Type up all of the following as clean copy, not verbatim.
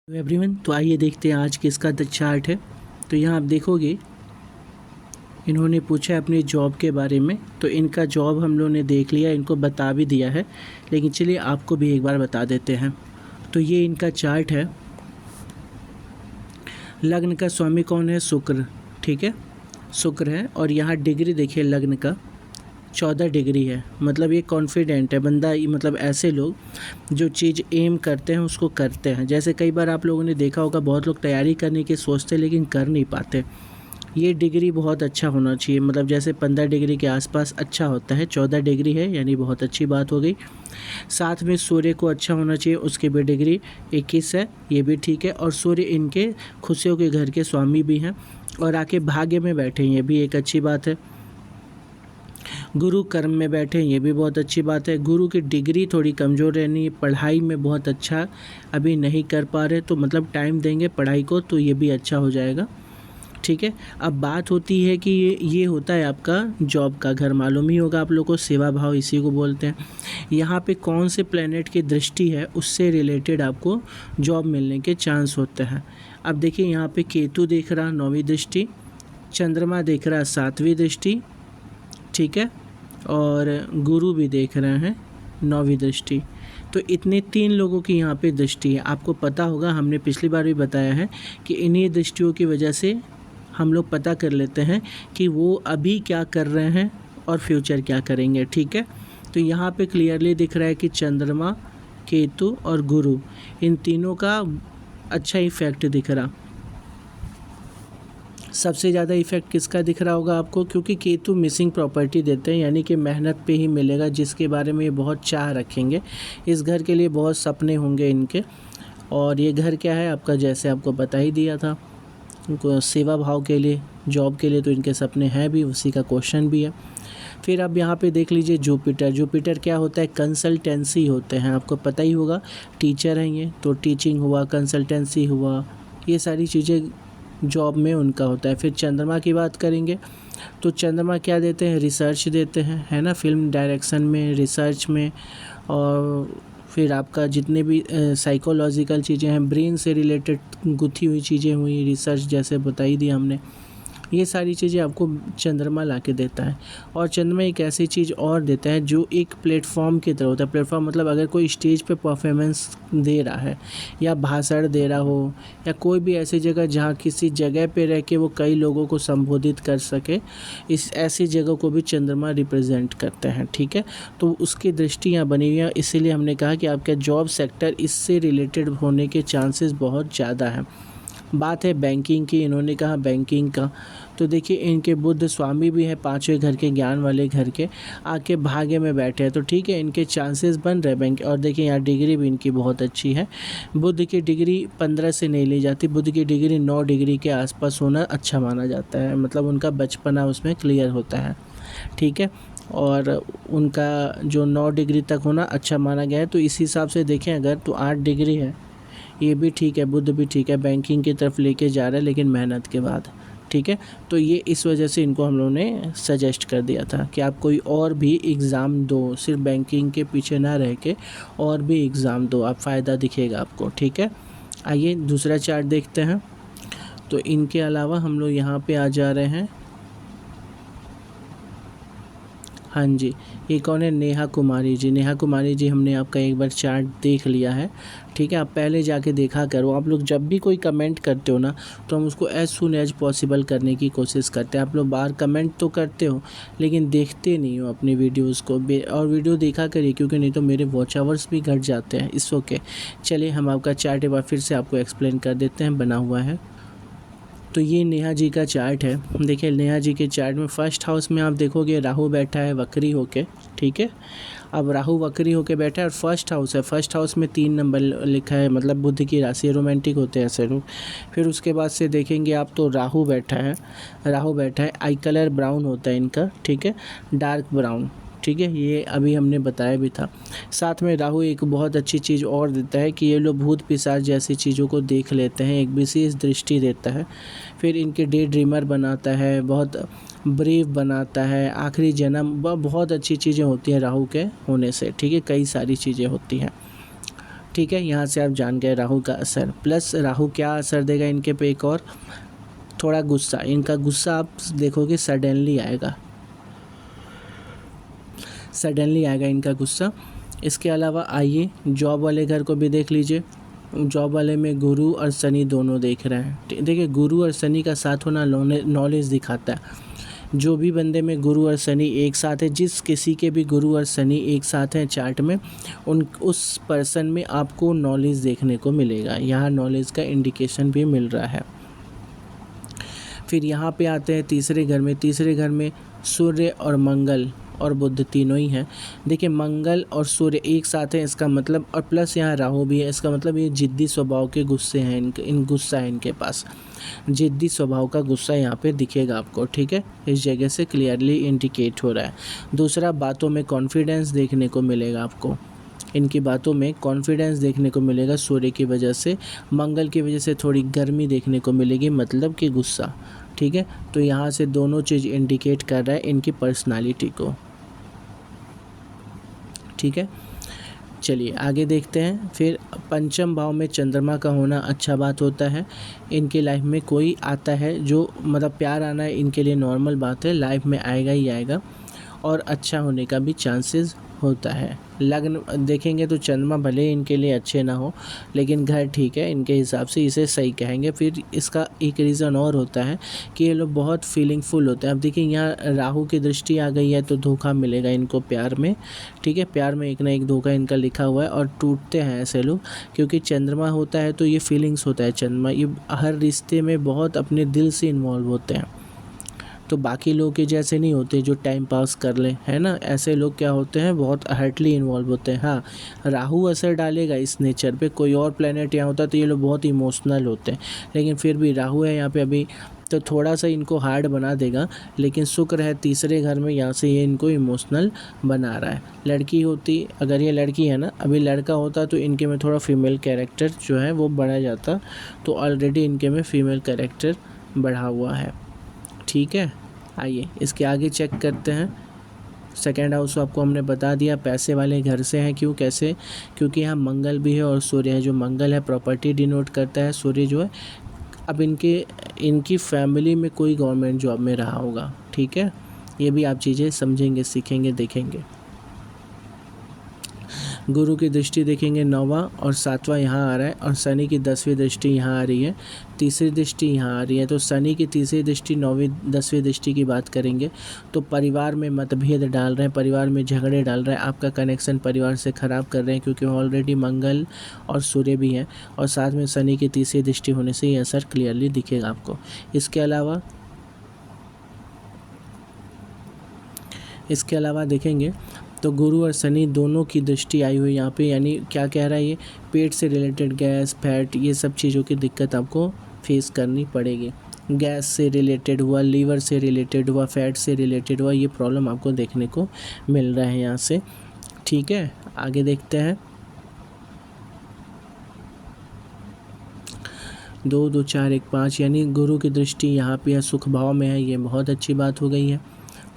तो एवरीवन, तो आइए देखते हैं आज किसका द चार्ट है। तो यहाँ आप देखोगे इन्होंने पूछा है अपनी जॉब के बारे में। तो इनका जॉब हम लोगों ने देख लिया, इनको बता भी दिया है, लेकिन चलिए आपको भी एक बार बता देते हैं। तो ये इनका चार्ट है। लग्न का स्वामी कौन है? शुक्र। ठीक है, शुक्र है। और यहाँ डिग्री देखिए लग्न का 14 डिग्री है। मतलब ये कॉन्फिडेंट है बंदा, मतलब ऐसे लोग जो चीज़ एम करते हैं उसको करते हैं। जैसे कई बार आप लोगों ने देखा होगा, बहुत लोग तैयारी करने की सोचते लेकिन कर नहीं पाते। ये डिग्री बहुत अच्छा होना चाहिए, मतलब जैसे 15 डिग्री के आसपास अच्छा होता है, 14 डिग्री है यानी बहुत अच्छी बात हो गई। साथ में सूर्य को अच्छा होना चाहिए, उसकी भी डिग्री 21 है, ये भी ठीक है। और सूर्य इनके खुशियों के घर के स्वामी भी हैं और आके भाग्य में बैठे हैं, ये भी एक अच्छी बात है। गुरु कर्म में बैठे, ये भी बहुत अच्छी बात है। गुरु की डिग्री थोड़ी कमज़ोर रहनी है, पढ़ाई में बहुत अच्छा अभी नहीं कर पा रहे, तो मतलब टाइम देंगे पढ़ाई को तो ये भी अच्छा हो जाएगा। ठीक है, अब बात होती है कि ये होता है आपका जॉब का घर, मालूम ही होगा आप लोग को, सेवा भाव इसी को बोलते हैं। यहाँ पे कौन से प्लेनेट की दृष्टि है उससे रिलेटेड आपको जॉब मिलने के चांस होते हैं। अब देखिए यहाँ पे केतु देख रहा 9वीं दृष्टि, चंद्रमा देख रहा 7वीं दृष्टि, ठीक है, और गुरु भी देख रहे हैं 9वीं दृष्टि। तो इतने 3 लोगों की यहाँ पे दृष्टि है। आपको पता होगा, हमने पिछली बार भी बताया है कि इन्हीं दृष्टियों की वजह से हम लोग पता कर लेते हैं कि वो अभी क्या कर रहे हैं और फ्यूचर क्या करेंगे। ठीक है, तो यहाँ पे क्लियरली दिख रहा है कि चंद्रमा, केतु और गुरु, इन तीनों का अच्छा इफेक्ट दिख रहा। सबसे ज़्यादा इफेक्ट किसका दिख रहा होगा आपको? क्योंकि केतु मिसिंग प्रॉपर्टी देते हैं, यानी कि मेहनत पे ही मिलेगा, जिसके बारे में ये बहुत चाह रखेंगे। इस घर के लिए बहुत सपने होंगे इनके। और ये घर क्या है आपका, जैसे आपको बता ही दिया था, उनको सेवा भाव के लिए, जॉब के लिए तो इनके सपने हैं भी, उसी का क्वेश्चन भी है। फिर अब यहाँ पे देख लीजिए जुपिटर। जुपिटर क्या होता है? कंसल्टेंसी होते हैं, आपको पता ही होगा, टीचर हैं ये, तो टीचिंग हुआ, कंसल्टेंसी हुआ, ये सारी चीज़ें जॉब में उनका होता है। फिर चंद्रमा की बात करेंगे तो चंद्रमा क्या देते हैं? रिसर्च देते हैं, है ना, फिल्म डायरेक्शन में, रिसर्च में। और फिर आपका जितने भी साइकोलॉजिकल चीज़ें हैं, ब्रेन से रिलेटेड गुथी हुई चीज़ें हुई, रिसर्च जैसे बताई दी हमने, ये सारी चीज़ें आपको चंद्रमा ला के देता है। और चंद्रमा एक ऐसी चीज़ और देता है जो एक प्लेटफॉर्म की तरह होता है। प्लेटफॉर्म मतलब अगर कोई स्टेज पे परफॉर्मेंस दे रहा है या भाषण दे रहा हो, या कोई भी ऐसी जगह जहाँ किसी जगह पे रह के वो कई लोगों को संबोधित कर सके, इस ऐसी जगह को भी चंद्रमा रिप्रेजेंट करते हैं। ठीक है, तो उसकी दृष्टि यहाँ बनी हुई है, इसीलिए हमने कहा कि आपका जॉब सेक्टर इससे रिलेटेड होने के चांसेस बहुत ज़्यादा हैं। बात है बैंकिंग की, इन्होंने कहा बैंकिंग का, तो देखिए इनके बुध स्वामी भी है 5वें घर के, ज्ञान वाले घर के, आके भाग्य में बैठे हैं, तो ठीक है इनके चांसेस बन रहे बैंक। और देखिए यहाँ डिग्री भी इनकी बहुत अच्छी है। बुध की डिग्री 15 से नहीं ली जाती, बुध की डिग्री 9 डिग्री के आसपास होना अच्छा माना जाता है, मतलब उनका बचपना उसमें क्लियर होता है। ठीक है, और उनका जो 9 डिग्री तक होना अच्छा माना गया है। तो इस हिसाब से देखें अगर, तो 8 डिग्री है, ये भी ठीक है, बुध भी ठीक है, बैंकिंग की तरफ लेके जा रहा है लेकिन मेहनत के बाद। ठीक है, तो ये इस वजह से इनको हम लोगों ने सजेस्ट कर दिया था कि आप कोई और भी एग्ज़ाम दो, सिर्फ बैंकिंग के पीछे ना रह के और भी एग्ज़ाम दो, आप फ़ायदा दिखेगा आपको। ठीक है, आइए दूसरा चार्ट देखते हैं। तो इनके अलावा हम लोग यहाँ पे आ जा रहे हैं। हाँ जी, ये कौन है? नेहा कुमारी जी। नेहा कुमारी जी, हमने आपका एक बार चार्ट देख लिया है। ठीक है, आप पहले जाके देखा करो। आप लोग जब भी कोई कमेंट करते हो ना, तो हम उसको एज सुन एज पॉसिबल करने की कोशिश करते हैं। आप लोग बाहर कमेंट तो करते हो लेकिन देखते नहीं हो अपनी वीडियोज़ को, और वीडियो देखा करिए, क्योंकि नहीं तो मेरे वॉच आवर्स भी घट जाते हैं। It's okay. चलिए हम आपका चार्ट एक बार फिर से आपको एक्सप्लेन कर देते हैं, बना हुआ है। तो ये नेहा जी का चार्ट है। देखिए नेहा जी के चार्ट में फर्स्ट हाउस में आप देखोगे राहु बैठा है वक्री होके। ठीक है, अब राहु वक्री होके बैठा है और फर्स्ट हाउस है, फर्स्ट हाउस में 3 नंबर लिखा है, मतलब बुध की राशि, रोमांटिक होते हैं ऐसे लोग। फिर उसके बाद से देखेंगे आप तो राहु बैठा है, राहु बैठा है, आई कलर ब्राउन होता है इनका। ठीक है, डार्क ब्राउन। ठीक है, ये अभी हमने बताया भी था। साथ में राहु एक बहुत अच्छी चीज़ और देता है कि ये लोग भूत पिशाच जैसी चीज़ों को देख लेते हैं, एक विशेष दृष्टि देता है। फिर इनके डे ड्रीमर बनाता है, बहुत ब्रेव बनाता है, आखिरी जन्म, बहुत अच्छी चीज़ें होती हैं राहु के होने से। ठीक है, कई सारी चीज़ें होती हैं। ठीक है, यहाँ से आप जान गए राहु का असर। प्लस राहु क्या असर देगा इनके पे, एक और थोड़ा गुस्सा, इनका गुस्सा आप देखोगे सडनली आएगा, सडनली आएगा इनका गुस्सा। इसके अलावा आइए जॉब वाले घर को भी देख लीजिए। जॉब वाले में गुरु और शनि दोनों देख रहे हैं। देखिए गुरु और शनि का साथ होना नॉलेज दिखाता है। जो भी बंदे में गुरु और शनि एक साथ है, जिस किसी के भी गुरु और शनि एक साथ हैं चार्ट में, उस पर्सन में आपको नॉलेज देखने को मिलेगा। यहाँ नॉलेज का इंडिकेशन भी मिल रहा है। फिर यहाँ पे आते हैं तीसरे घर में। तीसरे घर में सूर्य और मंगल और बुध तीनों ही हैं। देखिए मंगल और सूर्य एक साथ हैं, इसका मतलब, और प्लस यहाँ राहु भी है, इसका मतलब ये जिद्दी स्वभाव के गुस्से हैं, गुस्सा है इनके पास, जिद्दी स्वभाव का गुस्सा यहाँ पे दिखेगा आपको। ठीक है, इस जगह से क्लियरली इंडिकेट हो रहा है। दूसरा, बातों में कॉन्फिडेंस देखने को मिलेगा आपको, इनकी बातों में कॉन्फिडेंस देखने को मिलेगा सूर्य की वजह से। मंगल की वजह से थोड़ी गर्मी देखने को मिलेगी, मतलब कि गुस्सा। ठीक है, तो यहाँ से दोनों चीज़ इंडिकेट कर रहा है इनकी पर्सनालिटी को। ठीक है, चलिए आगे देखते हैं। फिर पंचम भाव में चंद्रमा का होना अच्छा बात होता है। इनकी लाइफ में कोई आता है जो, मतलब प्यार आना है इनके लिए नॉर्मल बात है, लाइफ में आएगा ही आएगा, और अच्छा होने का भी चांसेस होता है। लग्न देखेंगे तो चंद्रमा भले ही इनके लिए अच्छे ना हो, लेकिन घर ठीक है इनके हिसाब से, इसे सही कहेंगे। फिर इसका एक रीज़न और होता है कि ये लोग बहुत फीलिंगफुल होते हैं। अब देखिए यहाँ राहु की दृष्टि आ गई है तो धोखा मिलेगा इनको प्यार में। ठीक है, प्यार में एक ना एक धोखा इनका लिखा हुआ है, और टूटते हैं ऐसे लोग, क्योंकि चंद्रमा होता है तो ये फीलिंग्स होता है। चंद्रमा ये हर रिश्ते में बहुत अपने दिल से इन्वॉल्व होते हैं, तो बाकी लोग के जैसे नहीं होते जो टाइम पास कर ले, है ना। ऐसे लोग क्या होते हैं, बहुत हार्टली इन्वॉल्व होते हैं। हाँ, राहु असर डालेगा इस नेचर पे। कोई और प्लेनेट यहाँ होता तो ये लोग बहुत इमोशनल होते हैं, लेकिन फिर भी राहु है यहाँ पे अभी, तो थोड़ा सा इनको हार्ड बना देगा। लेकिन शुक्र है तीसरे घर में, यहाँ से ये इनको इमोशनल बना रहा है। लड़की होती, अगर ये लड़की है ना, अभी लड़का होता तो इनके में थोड़ा फीमेल कैरेक्टर जो है वो बढ़ा जाता, तो ऑलरेडी इनके में फीमेल कैरेक्टर बढ़ा हुआ है। ठीक है, आइए इसके आगे चेक करते हैं। सेकेंड हाउस आपको हमने बता दिया, पैसे वाले घर से हैं। क्यों, कैसे, क्योंकि यहाँ मंगल भी है और सूर्य है। जो मंगल है प्रॉपर्टी डिनोट करता है, सूर्य जो है, अब इनकी फैमिली में कोई गवर्नमेंट जॉब में रहा होगा। ठीक है, ये भी आप चीज़ें समझेंगे, सीखेंगे, देखेंगे। गुरु की दृष्टि देखेंगे 9वां और 7वां यहाँ आ रहा है, और शनि की 10वीं दृष्टि यहाँ आ रही है, तीसरी दृष्टि यहाँ आ रही है। तो शनि की तीसरी दृष्टि, 9वीं 10वीं दृष्टि की बात करेंगे तो परिवार में मतभेद डाल रहे हैं, परिवार में झगड़े डाल रहे हैं, आपका कनेक्शन परिवार से ख़राब कर रहे हैं, क्योंकि ऑलरेडी मंगल और सूर्य भी हैं, और साथ में शनि की तीसरी दृष्टि होने से ये असर क्लियरली दिखेगा आपको। इसके अलावा देखेंगे तो गुरु और शनि दोनों की दृष्टि आई हुई यहाँ पे, यानी क्या कह रहा है ये, पेट से रिलेटेड गैस, फैट, ये सब चीज़ों की दिक्कत आपको फेस करनी पड़ेगी। गैस से रिलेटेड हुआ, लीवर से रिलेटेड हुआ, फैट से रिलेटेड हुआ, ये प्रॉब्लम आपको देखने को मिल रहा है यहाँ से। ठीक है, आगे देखते हैं। 2 2 4 1 5, यानी गुरु की दृष्टि यहाँ पे है, सुख भाव में है, ये बहुत अच्छी बात हो गई है।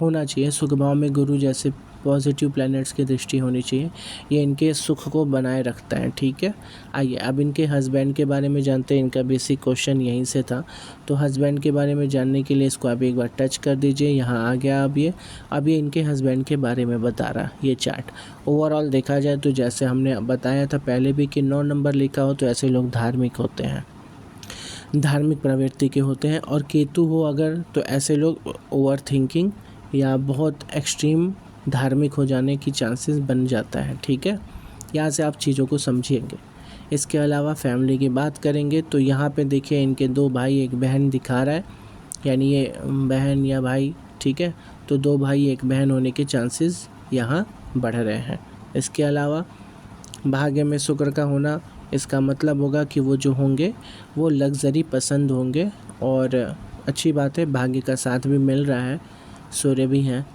होना चाहिए सुख भाव में गुरु जैसे पॉजिटिव प्लैनेट्स की दृष्टि होनी चाहिए, ये इनके सुख को बनाए रखता है। ठीक है, आइए अब इनके हस्बैंड के बारे में जानते हैं। इनका बेसिक क्वेश्चन यहीं से था, तो हस्बैंड के बारे में जानने के लिए इसको आप एक बार टच कर दीजिए। यहाँ आ गया अब ये इनके हस्बैंड के बारे में बता रहा ये चार्ट। ओवरऑल देखा जाए तो जैसे हमने बताया था पहले भी कि 9 नंबर लिखा हो तो ऐसे लोग धार्मिक होते हैं, धार्मिक प्रवृत्ति के होते हैं, और केतु हो अगर तो ऐसे लोग ओवर थिंकिंग या बहुत एक्सट्रीम धार्मिक हो जाने की चांसेस बन जाता है। ठीक है, यहाँ से आप चीज़ों को समझिएंगे। इसके अलावा फैमिली की बात करेंगे तो यहाँ पे देखिए इनके 2 भाई 1 बहन दिखा रहा है, यानी ये बहन या भाई। ठीक है, तो 2 भाई 1 बहन होने के चांसेस यहाँ बढ़ रहे हैं। इसके अलावा भाग्य में शुक्र का होना, इसका मतलब होगा कि वो जो होंगे वो लग्जरी पसंद होंगे, और अच्छी बात है भाग्य का साथ भी मिल रहा है, सूर्य भी हैं।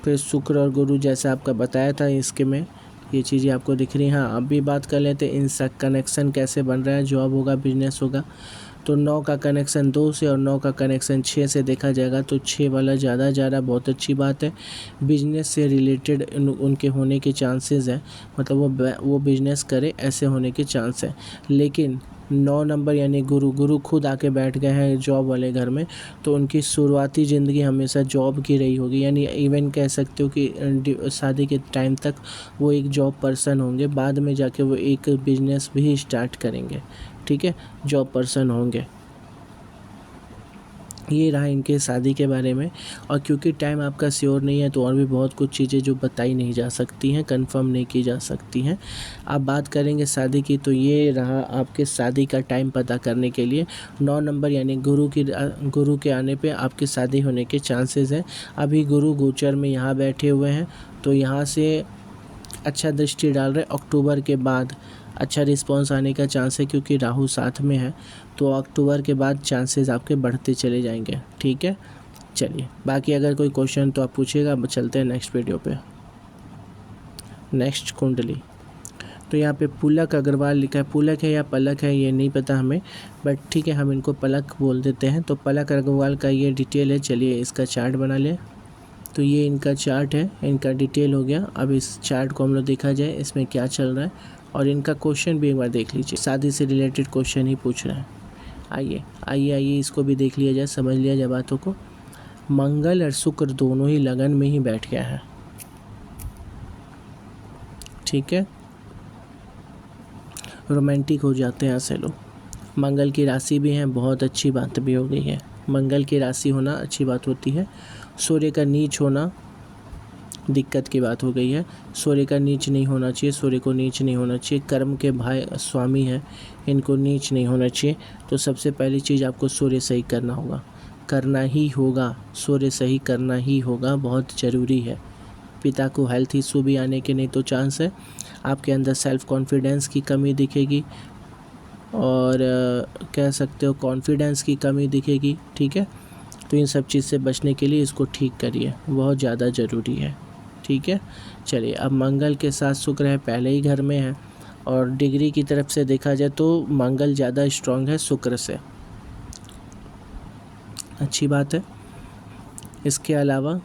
फिर शुक्र और गुरु जैसा आपका बताया था इसके में ये चीज़ें आपको दिख रही हैं। हाँ, अब भी बात कर लेते हैं इनका कनेक्शन कैसे बन रहा है, जॉब होगा, बिजनेस होगा। तो 9 का कनेक्शन 2 से और 9 का कनेक्शन 6 से देखा जाएगा तो 6 वाला ज़्यादा जा रहा, बहुत अच्छी बात है। बिजनेस से रिलेटेड उनके होने के चांसेस हैं, मतलब वो बिजनेस करे ऐसे होने के चांस है। लेकिन 9 नंबर यानी गुरु खुद आके बैठ गए हैं जॉब वाले घर में, तो उनकी शुरुआती ज़िंदगी हमेशा जॉब की रही होगी, यानी इवन कह सकते हो कि शादी के टाइम तक वो एक जॉब पर्सन होंगे, बाद में जाके वो एक बिजनेस भी स्टार्ट करेंगे, ठीक है, जॉब पर्सन होंगे। ये रहा इनके शादी के बारे में। और क्योंकि टाइम आपका श्योर नहीं है तो और भी बहुत कुछ चीज़ें जो बताई नहीं जा सकती हैं, कंफर्म नहीं की जा सकती हैं। आप बात करेंगे शादी की तो ये रहा आपके शादी का टाइम पता करने के लिए। 9 नंबर यानी गुरु के आने पे आपकी शादी होने के चांसेस हैं। अभी गुरु गोचर में यहाँ बैठे हुए हैं तो यहाँ से अच्छा दृष्टि डाल रहे, अक्टूबर के बाद अच्छा रिस्पांस आने का चांस है, क्योंकि राहु साथ में है तो अक्टूबर के बाद चांसेस आपके बढ़ते चले जाएंगे, ठीक है। चलिए, बाकी अगर कोई क्वेश्चन तो आप पूछिएगा। चलते हैं नेक्स्ट वीडियो पे। नेक्स्ट कुंडली, तो यहाँ पे पुलक अग्रवाल लिखा है, पुलक है या पलक है ये नहीं पता हमें, बट ठीक है हम इनको पलक बोल देते हैं। तो पलक अग्रवाल का ये डिटेल है। चलिए इसका चार्ट बना लें। तो ये इनका चार्ट है, इनका डिटेल हो गया। अब इस चार्ट को हम लोग देखा जाए इसमें क्या चल रहा है, और इनका क्वेश्चन भी एक बार देख लीजिए। शादी से रिलेटेड क्वेश्चन ही पूछ रहे हैं। आइए इसको भी देख लिया जाए, समझ लिया जाए बातों को। मंगल और शुक्र दोनों ही लगन में ही बैठ गया है, ठीक है। रोमांटिक हो जाते हैं ऐसे लोग। मंगल की राशि भी है, बहुत अच्छी बात भी हो गई है। मंगल की राशि होना अच्छी बात होती है। सूर्य का नीच होना दिक्कत की बात हो गई है। सूर्य का नीच नहीं होना चाहिए, सूर्य को नीच नहीं होना चाहिए। कर्म के भाई स्वामी हैं, इनको नीच नहीं होना चाहिए। तो सबसे पहली चीज़ आपको सूर्य सही करना होगा, करना ही होगा, सूर्य सही करना ही होगा, बहुत ज़रूरी है। पिता को हेल्थ इशू भी आने के नहीं तो चांस है। आपके अंदर सेल्फ कॉन्फिडेंस की कमी दिखेगी, और कह सकते हो कॉन्फिडेंस की कमी दिखेगी, ठीक है। तो इन सब चीज़ से बचने के लिए इसको ठीक करिए, बहुत ज़्यादा ज़रूरी है, ठीक है। चलिए, अब मंगल के साथ शुक्र है, पहले ही घर में है, और डिग्री की तरफ से देखा जाए तो मंगल ज़्यादा स्ट्रांग है शुक्र से, अच्छी बात है। इसके अलावा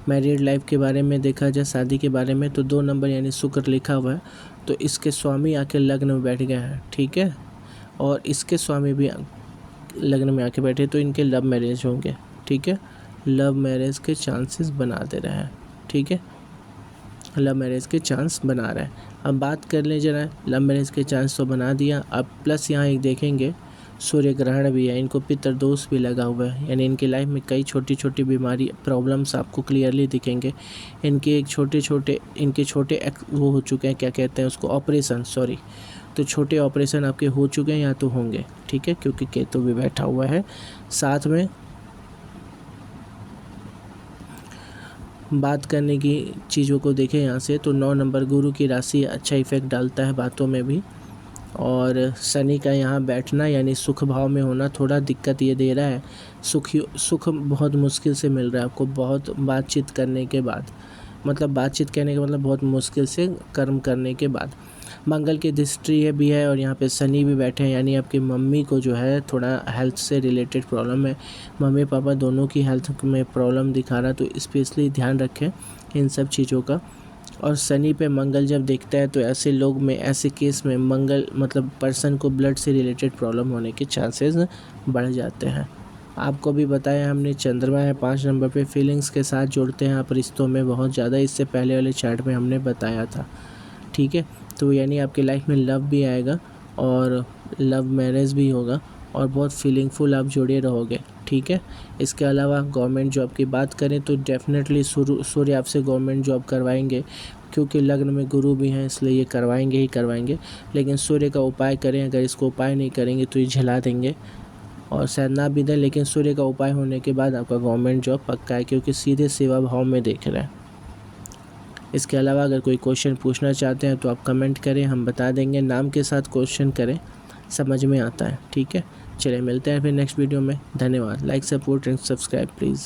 मैरिड लाइफ के बारे में देखा जाए, शादी के बारे में, तो 2 नंबर यानी शुक्र लिखा हुआ है, तो इसके स्वामी आके लग्न में बैठ गए हैं, ठीक है, और इसके स्वामी भी लग्न में आके बैठे, तो इनके लव मैरिज होंगे, ठीक है। लव मैरिज के चांसेस बना दे रहे हैं, ठीक है, लव मैरिज के चांस बना रहे हैं। अब बात कर लें जरा, लव मैरिज के चांस तो बना दिया। अब प्लस यहाँ एक देखेंगे सूर्य ग्रहण भी है, इनको पितृदोष भी लगा हुआ है, यानी इनकी लाइफ में कई छोटी छोटी बीमारी प्रॉब्लम्स आपको क्लियरली दिखेंगे। इनके छोटे वो हो चुके हैं, क्या कहते हैं उसको, ऑपरेशन, सॉरी, तो छोटे ऑपरेशन आपके हो चुके हैं या तो होंगे, ठीक है, क्योंकि केतु भी बैठा हुआ है साथ में। बात करने की चीज़ों को देखें यहाँ से, तो 9 नंबर गुरु की राशि अच्छा इफेक्ट डालता है बातों में भी, और शनि का यहाँ बैठना यानी सुख भाव में होना थोड़ा दिक्कत ये दे रहा है। सुख बहुत मुश्किल से मिल रहा है आपको, बहुत बातचीत करने के बाद, मतलब बातचीत करने का मतलब बहुत मुश्किल से कर्म करने के बाद। मंगल की दृष्टि है भी है, और यहाँ पे शनि भी बैठे हैं, यानी आपकी मम्मी को जो है थोड़ा हेल्थ से रिलेटेड प्रॉब्लम है, मम्मी पापा दोनों की हेल्थ में प्रॉब्लम दिखा रहा है, तो स्पेशली ध्यान रखें इन सब चीज़ों का। और शनि पे मंगल जब देखता है तो ऐसे लोग में, ऐसे केस में मंगल मतलब पर्सन को ब्लड से रिलेटेड प्रॉब्लम होने के चांसेस बढ़ जाते हैं। आपको भी बताया हमने, चंद्रमा है 5 नंबर पे, फीलिंग्स के साथ जोड़ते हैं आप रिश्तों में बहुत ज़्यादा, इससे पहले वाले चार्ट में हमने बताया था, ठीक है। तो यानी आपकी लाइफ में लव भी आएगा और लव मैरिज भी होगा, और बहुत फीलिंगफुल आप जुड़े रहोगे, ठीक है। इसके अलावा गवर्नमेंट जॉब की बात करें तो डेफिनेटली सूर्य आपसे गवर्नमेंट जॉब करवाएंगे, क्योंकि लग्न में गुरु भी हैं, इसलिए ये करवाएंगे ही करवाएंगे। लेकिन सूर्य का उपाय करें, अगर इसको उपाय नहीं करेंगे तो ये झला देंगे, और शायद ना भी दें, लेकिन सूर्य का उपाय होने के बाद आपका गवर्नमेंट जॉब पक्का है, क्योंकि सीधे सेवा भाव में देख रहे हैं। इसके अलावा अगर कोई क्वेश्चन पूछना चाहते हैं तो आप कमेंट करें, हम बता देंगे, नाम के साथ क्वेश्चन करें, समझ में आता है, ठीक है। चलिए मिलते हैं फिर नेक्स्ट वीडियो में, धन्यवाद। Like, support and subscribe please.